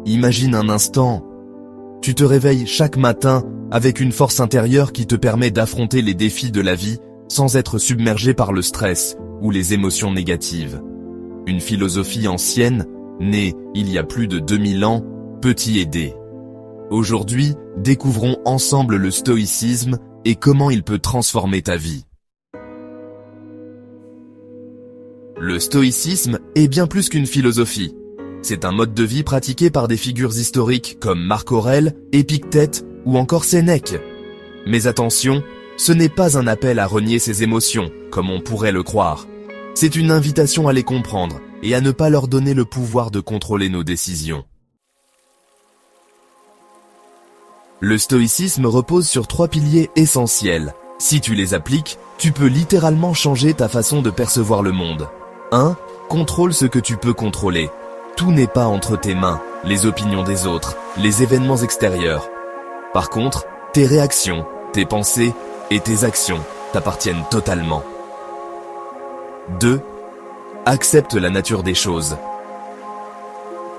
Imagine un instant. Tu te réveilles chaque matin avec une force intérieure qui te permet d'affronter les défis de la vie sans être submergé par le stress ou les émotions négatives. Une philosophie ancienne, née il y a plus de 2000 ans, peut y aider. Aujourd'hui, découvrons ensemble le stoïcisme et comment il peut transformer ta vie. Le stoïcisme est bien plus qu'une philosophie. C'est un mode de vie pratiqué par des figures historiques comme Marc Aurèle, Épictète ou encore Sénèque. Mais attention, ce n'est pas un appel à renier ses émotions, comme on pourrait le croire. C'est une invitation à les comprendre et à ne pas leur donner le pouvoir de contrôler nos décisions. Le stoïcisme repose sur 3 piliers essentiels. Si tu les appliques, tu peux littéralement changer ta façon de percevoir le monde. 1. Contrôle ce que tu peux contrôler. Tout n'est pas entre tes mains, les opinions des autres, les événements extérieurs. Par contre, tes réactions, tes pensées et tes actions t'appartiennent totalement. 2. Accepte la nature des choses.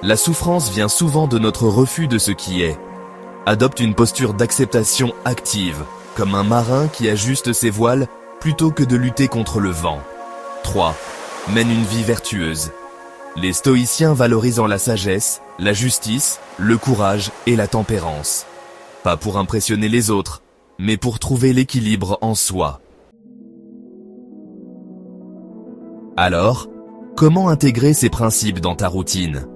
La souffrance vient souvent de notre refus de ce qui est. Adopte une posture d'acceptation active, comme un marin qui ajuste ses voiles plutôt que de lutter contre le vent. 3. Mène une vie vertueuse. Les stoïciens valorisent la sagesse, la justice, le courage et la tempérance. Pas pour impressionner les autres, mais pour trouver l'équilibre en soi. Alors, comment intégrer ces principes dans ta routine ?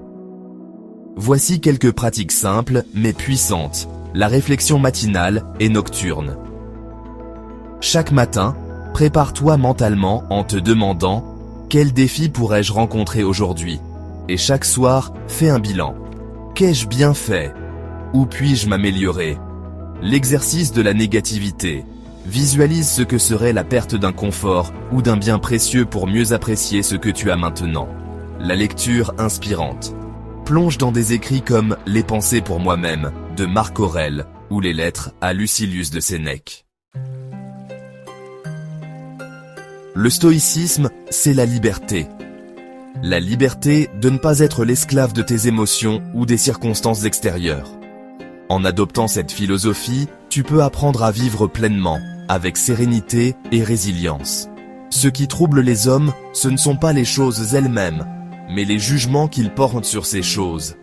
Voici quelques pratiques simples mais puissantes, la réflexion matinale et nocturne. Chaque matin, prépare-toi mentalement en te demandant « Quel défi pourrais-je rencontrer aujourd'hui ?» Et chaque soir, fais un bilan. Qu'ai-je bien fait ? Où puis-je m'améliorer ? L'exercice de la négativité. Visualise ce que serait la perte d'un confort ou d'un bien précieux pour mieux apprécier ce que tu as maintenant. La lecture inspirante. Plonge dans des écrits comme « Les pensées pour moi-même » de Marc Aurèle ou les lettres à Lucilius de Sénèque. Le stoïcisme, c'est la liberté. La liberté de ne pas être l'esclave de tes émotions ou des circonstances extérieures. En adoptant cette philosophie, tu peux apprendre à vivre pleinement, avec sérénité et résilience. Ce qui trouble les hommes, ce ne sont pas les choses elles-mêmes, mais les jugements qu'ils portent sur ces choses.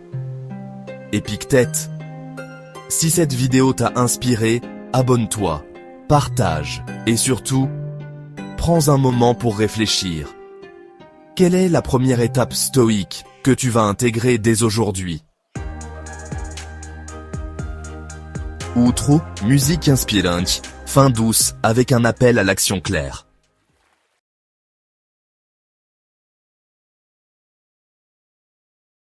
Épictète. Si cette vidéo t'a inspiré, abonne-toi, partage et surtout, prends un moment pour réfléchir. Quelle est la première étape stoïque que tu vas intégrer dès aujourd'hui ? Outro, musique inspirante, fin douce avec un appel à l'action claire.